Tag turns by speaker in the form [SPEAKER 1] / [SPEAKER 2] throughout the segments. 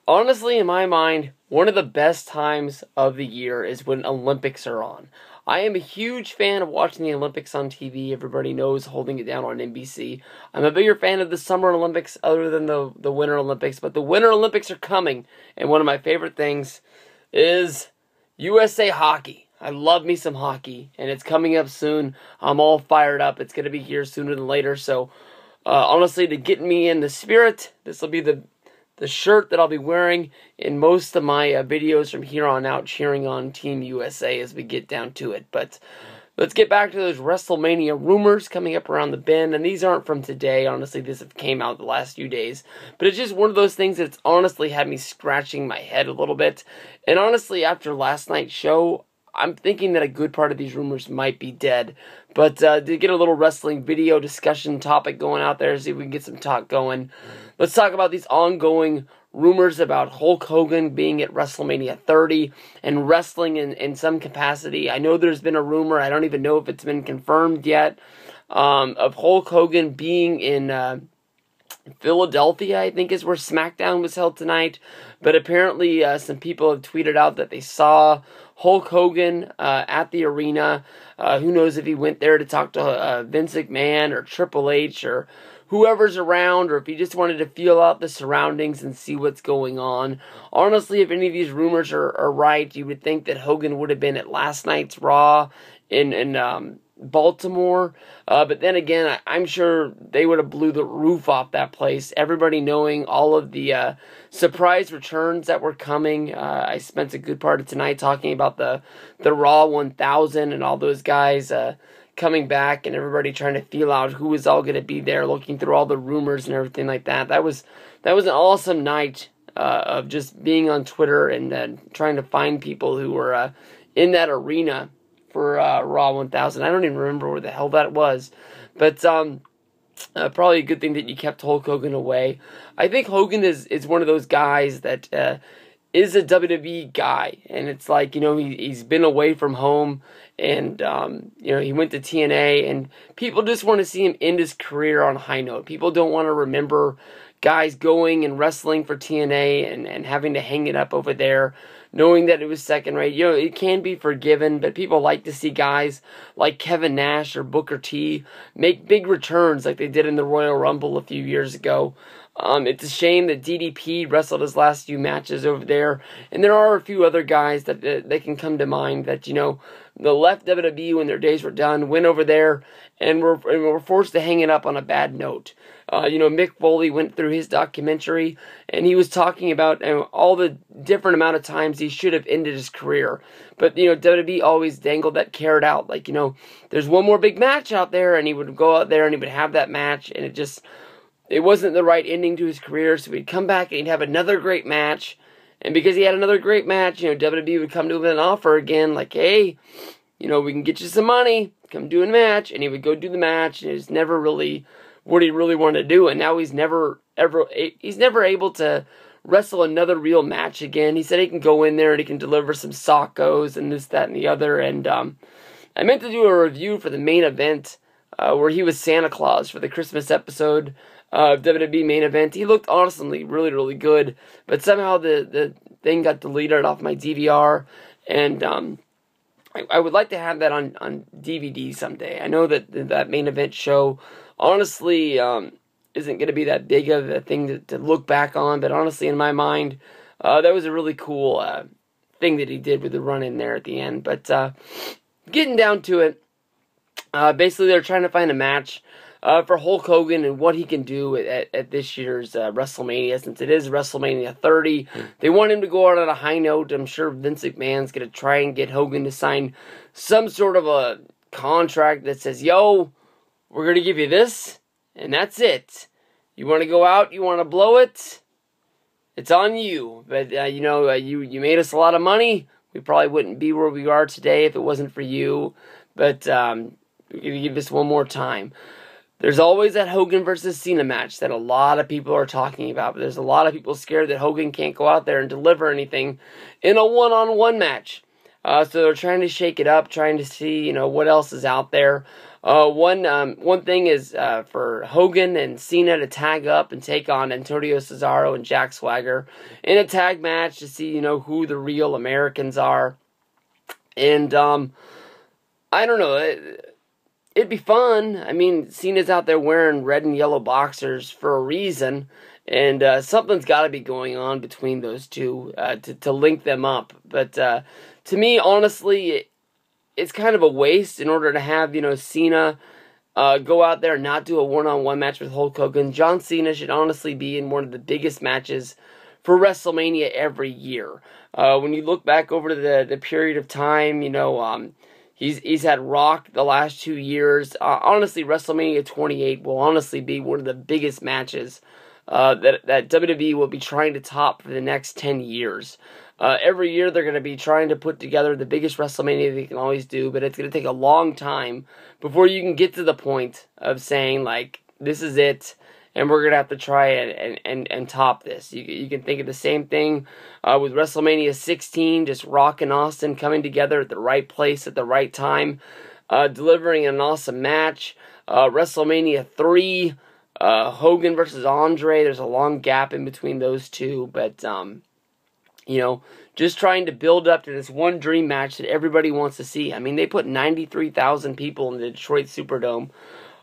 [SPEAKER 1] Honestly, in my mind, one of the best times of the year is when Olympics are on. I am a huge fan of watching the Olympics on TV. Everybody knows holding it down on NBC. I'm a bigger fan of the Summer Olympics other than the Winter Olympics, but the Winter Olympics are coming, and one of my favorite things is USA Hockey. I love me some hockey, and it's coming up soon. I'm all fired up. It's going to be here sooner than later, so honestly, to get me in the spirit, this will be the shirt that I'll be wearing in most of my videos from here on out, cheering on Team USA as we get down to it. But let's get back to those Wrestlemania rumors coming up around the bend, and these aren't from today. Honestly, this came out the last few days. But it's just one of those things that's honestly had me scratching my head a little bit. And honestly, after last night's show, I'm thinking that a good part of these rumors might be dead. But to get a little wrestling video discussion topic going out there, see if we can get some talk going. Let's talk about these ongoing rumors about Hulk Hogan being at WrestleMania 30 and wrestling in some capacity. I know there's been a rumor, I don't even know if it's been confirmed yet, of Hulk Hogan being in Philadelphia, I think is where SmackDown was held tonight. But apparently some people have tweeted out that they saw Hulk Hogan at the arena. Who knows if he went there to talk to Vince McMahon or Triple H or whoever's around, or if he just wanted to feel out the surroundings and see what's going on. Honestly, if any of these rumors are right, you would think that Hogan would have been at last night's Raw in Baltimore. But then again, I'm sure they would have blew the roof off that place. Everybody knowing all of the surprise returns that were coming. I spent a good part of tonight talking about the Raw 1000 and all those guys coming back, and everybody trying to feel out who was all going to be there, looking through all the rumors and everything like that. That was an awesome night of just being on Twitter and trying to find people who were in that arena for Raw 1000. I don't even remember where the hell that was, but probably a good thing that you kept Hulk Hogan away. I think Hogan is one of those guys that is a WWE guy, and it's like, he's been away from home, and he went to TNA, and people just want to see him end his career on a high note. People don't want to remember guys going and wrestling for TNA and having to hang it up over there, knowing that it was second rate. It can be forgiven, but people like to see guys like Kevin Nash or Booker T make big returns like they did in the Royal Rumble a few years ago. It's a shame that DDP wrestled his last few matches over there, and there are a few other guys that they can come to mind that, the left WWE when their days were done, went over there, and were forced to hang it up on a bad note. Mick Foley went through his documentary, and he was talking about all the different amount of times he should have ended his career. But, WWE always dangled that carrot out. Like, there's one more big match out there, and he would go out there and he would have that match, and it wasn't the right ending to his career, so he'd come back and he'd have another great match. And because he had another great match, WWE would come to him with an offer again, like, hey, we can get you some money, come do a match. And he would go do the match, and it's never really what he really wanted to do. And now he's never able to wrestle another real match again. He said he can go in there and he can deliver some sockos and this, that, and the other. And I meant to do a review for the main event where he was Santa Claus for the Christmas episode of WWE main event. He looked honestly really, really good, but somehow the thing got deleted off my DVR, and I would like to have that on DVD someday. I know that main event show honestly isn't going to be that big of a thing to look back on, but honestly in my mind that was a really cool thing that he did with the run in there at the end. But getting down to it, basically they're trying to find a match for Hulk Hogan and what he can do at this year's WrestleMania, since it is WrestleMania 30. They want him to go out on a high note. I'm sure Vince McMahon's going to try and get Hogan to sign some sort of a contract that says, yo, we're going to give you this, and that's it. You want to go out, you want to blow it, it's on you. But, you made us a lot of money. We probably wouldn't be where we are today if it wasn't for you. But we're going to give this one more time. There's always that Hogan versus Cena match that a lot of people are talking about, but there's a lot of people scared that Hogan can't go out there and deliver anything in a one-on-one match. So they're trying to shake it up, trying to see, what else is out there. One thing is for Hogan and Cena to tag up and take on Antonio Cesaro and Jack Swagger in a tag match to see, who the real Americans are. And I don't know, it'd be fun. I mean, Cena's out there wearing red and yellow boxers for a reason, and something's got to be going on between those two to link them up. But to me, honestly, it's kind of a waste in order to have, Cena go out there and not do a one-on-one match with Hulk Hogan. John Cena should honestly be in one of the biggest matches for WrestleMania every year. When you look back over the period of time, he's had Rock the last 2 years. Honestly, WrestleMania 28 will honestly be one of the biggest matches that WWE will be trying to top for the next 10 years. Every year they're going to be trying to put together the biggest WrestleMania they can always do, but it's going to take a long time before you can get to the point of saying, like, this is it, and we're going to have to try and top this. You can think of the same thing with WrestleMania 16, just Rock and Austin coming together at the right place at the right time, delivering an awesome match. WrestleMania 3, Hogan versus Andre, there's a long gap in between those two, but just trying to build up to this one dream match that everybody wants to see. I mean, they put 93,000 people in the Detroit Superdome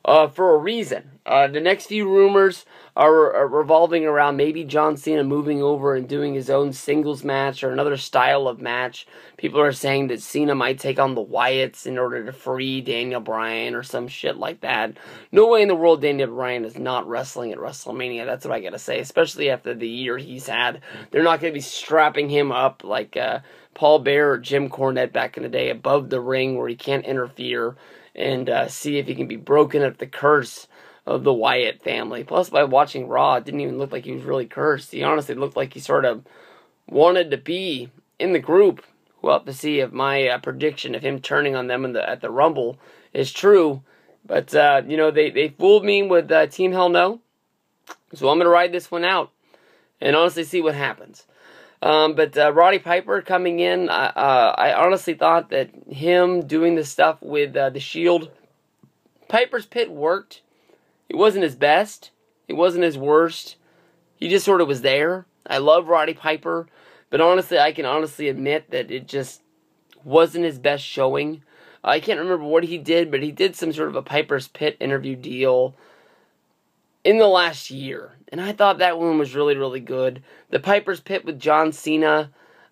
[SPEAKER 1] for a reason. The next few rumors are revolving around maybe John Cena moving over and doing his own singles match or another style of match. People are saying that Cena might take on the Wyatts in order to free Daniel Bryan or some shit like that. No way in the world Daniel Bryan is not wrestling at WrestleMania. That's what I gotta say, especially after the year he's had. They're not gonna be strapping him up like Paul Bearer or Jim Cornette back in the day above the ring where he can't interfere and see if he can be broken of the curse of the Wyatt family. Plus, by watching Raw, it didn't even look like he was really cursed. He honestly looked like he sort of wanted to be in the group. We'll have to see if my prediction of him turning on them at the Rumble is true. But, they fooled me with Team Hell No. So I'm going to ride this one out and honestly see what happens. But Roddy Piper coming in, I honestly thought that him doing the stuff with the Shield, Piper's Pit worked. It wasn't his best. It wasn't his worst. He just sort of was there. I love Roddy Piper, but honestly, I can honestly admit that it just wasn't his best showing. I can't remember what he did, but he did some sort of a Piper's Pit interview deal in the last year, and I thought that one was really, really good. The Piper's Pit with John Cena,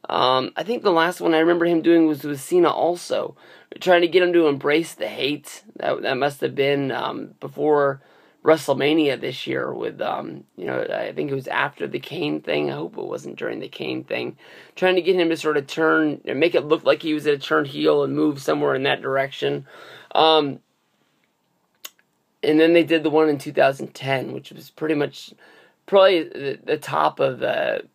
[SPEAKER 1] I think the last one I remember him doing was with Cena also, trying to get him to embrace the hate. That must have been before WrestleMania this year with, I think it was after the Kane thing. I hope it wasn't during the Kane thing. Trying to get him to sort of turn, and make it look like he was going to turn heel and move somewhere in that direction. And then they did the one in 2010, which was probably the top of the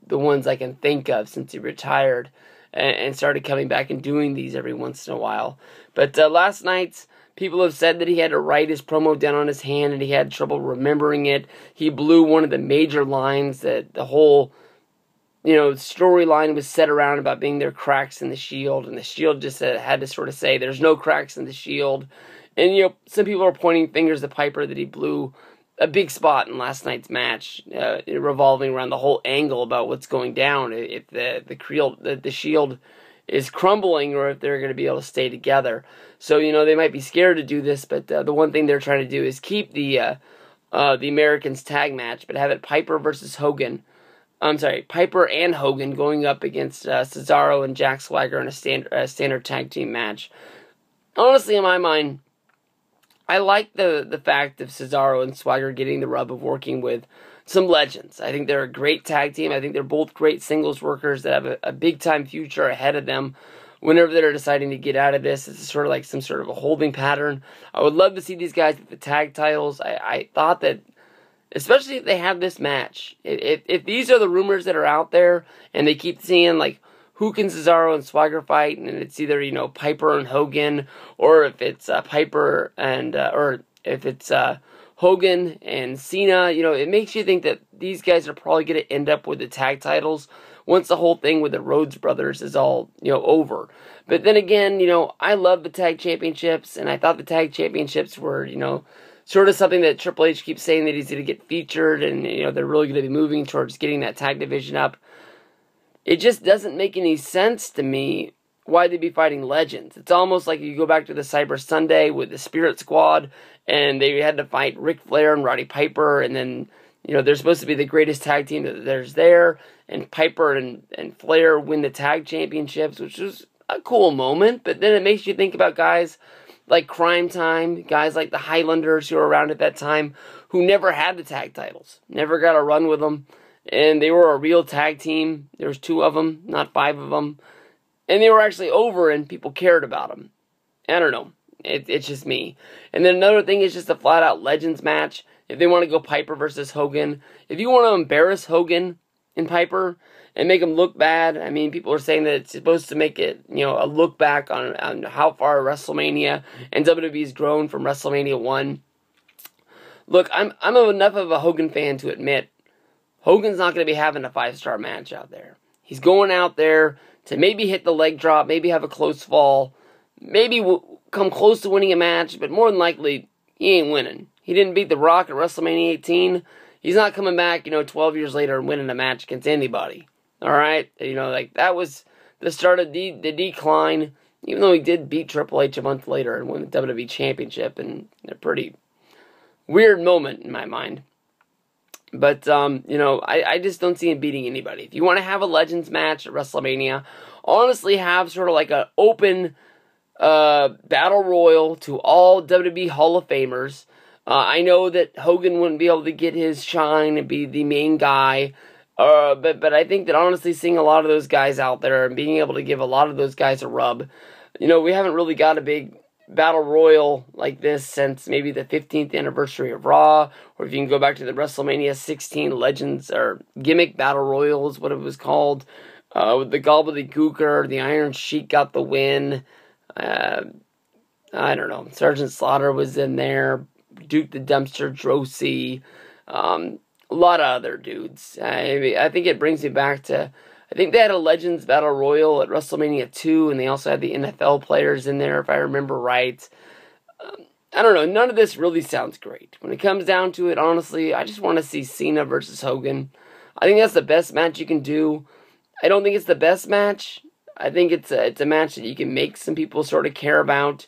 [SPEAKER 1] ones I can think of since he retired and started coming back and doing these every once in a while. But last night's, people have said that he had to write his promo down on his hand and he had trouble remembering it. He blew one of the major lines that the whole, storyline was set around about being there cracks in the Shield, and the Shield just had to sort of say there's no cracks in the Shield. And, some people are pointing fingers at Piper that he blew a big spot in last night's match, revolving around the whole angle about what's going down, if the Shield is crumbling or if they're going to be able to stay together. So, they might be scared to do this, but the one thing they're trying to do is keep the Americans tag match, but have it Piper versus Hogan. Piper and Hogan going up against Cesaro and Jack Swagger in a standard tag team match. Honestly, in my mind, I like the fact of Cesaro and Swagger getting the rub of working with some legends. I think they're a great tag team. I think they're both great singles workers that have a big-time future ahead of them whenever they're deciding to get out of this. It's sort of like some sort of a holding pattern. I would love to see these guys with the tag titles. I thought that, especially if they have this match, if these are the rumors that are out there and they keep seeing, like, who can Cesaro and Swagger fight, and it's either, Piper and Hogan, or if it's Piper and, or if it's Hogan and Cena, you know, it makes you think that these guys are probably going to end up with the tag titles once the whole thing with the Rhodes brothers is all, you know, over. But then again, you know, I love the tag championships, and I thought the tag championships were, you know, sort of something that Triple H keeps saying that he's going to get featured, and, you know, they're really going to be moving towards getting that tag division up. It just doesn't make any sense to me why they'd be fighting legends. It's almost like you go back to the Cyber Sunday with the Spirit Squad, and they had to fight Ric Flair and Roddy Piper, and then, you know, they're supposed to be the greatest tag team that there's there, and Piper and Flair win the tag championships, which was a cool moment, but then it makes you think about guys like Crime Time, guys like the Highlanders who were around at that time, who never had the tag titles, never got a run with them, and they were a real tag team. There was 2 of them, not 5 of them, and they were actually over, and people cared about them. I don't know. It's just me. And then another thing is just a flat-out Legends match. If they want to go Piper versus Hogan, if you want to embarrass Hogan and Piper and make them look bad, I mean, people are saying that it's supposed to make it, you know, a look back on how far WrestleMania and WWE's grown from WrestleMania 1. Look, I'm enough of a Hogan fan to admit Hogan's not going to be having a 5-star match out there. He's going out there to maybe hit the leg drop, maybe have a close fall, maybe come close to winning a match, but more than likely, he ain't winning. He didn't beat The Rock at WrestleMania 18. He's not coming back, you know, 12 years later and winning a match against anybody. Alright? You know, like, that was the start of the decline, even though he did beat Triple H a month later and win the WWE Championship, and a pretty weird moment in my mind. But, you know, I just don't see him beating anybody. If you want to have a Legends match at WrestleMania, honestly have sort of like an open battle royal to all WWE Hall of Famers. I know that Hogan wouldn't be able to get his shine and be the main guy, but I think that honestly seeing a lot of those guys out there and being able to give a lot of those guys a rub, you know, we haven't really got a big battle royal like this since maybe the 15th anniversary of Raw, or if you can go back to the WrestleMania 16 Legends or Gimmick Battle Royal is what it was called, with the Gobbledygooker, the Iron Sheik got the win. I don't know, Sergeant Slaughter was in there, Duke the Dumpster Drosy, a lot of other dudes. I think it brings me back to, I think they had a Legends Battle Royal at WrestleMania 2, and they also had the NFL players in there, if I remember right. I don't know, none of this really sounds great. When it comes down to it, honestly, I just want to see Cena versus Hogan. I think that's the best match you can do. I don't think it's the best match. I think it's a match that you can make some people sort of care about.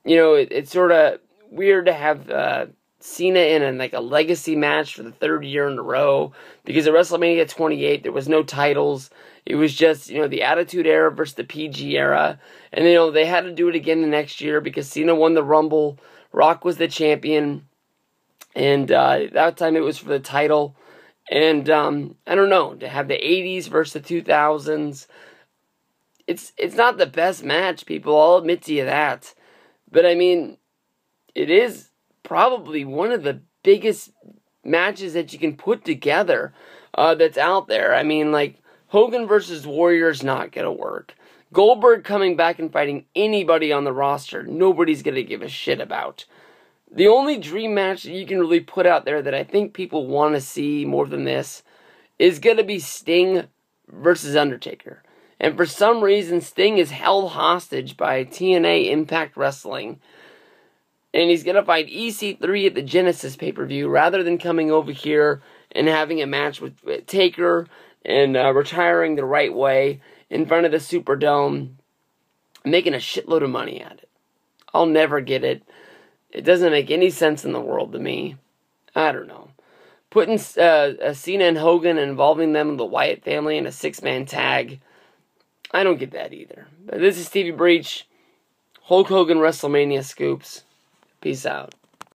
[SPEAKER 1] You know, it's sort of weird to have Cena in like a legacy match for the 3rd year in a row, because at WrestleMania 28 there was no titles. It was just, you know, the Attitude Era versus the PG Era, and you know they had to do it again the next year because Cena won the Rumble, Rock was the champion, and that time it was for the title. And I don't know, to have the 80s versus the 2000s, it's not the best match, people. I'll admit to you that, but I mean, it is probably one of the biggest matches that you can put together that's out there. I mean, like, Hogan versus Warrior is not going to work. Goldberg coming back and fighting anybody on the roster, nobody's going to give a shit about. The only dream match that you can really put out there that I think people want to see more than this is going to be Sting versus Undertaker. And for some reason, Sting is held hostage by TNA Impact Wrestling. And he's going to fight EC3 at the Genesis pay-per-view rather than coming over here and having a match with Taker and retiring the right way in front of the Superdome, making a shitload of money at it. I'll never get it. It doesn't make any sense in the world to me. I don't know. Putting Cena and Hogan and involving them in the Wyatt family in a 6-man tag, I don't get that either. But this is Stevie Breach, Hulk Hogan WrestleMania Scoops. Peace out.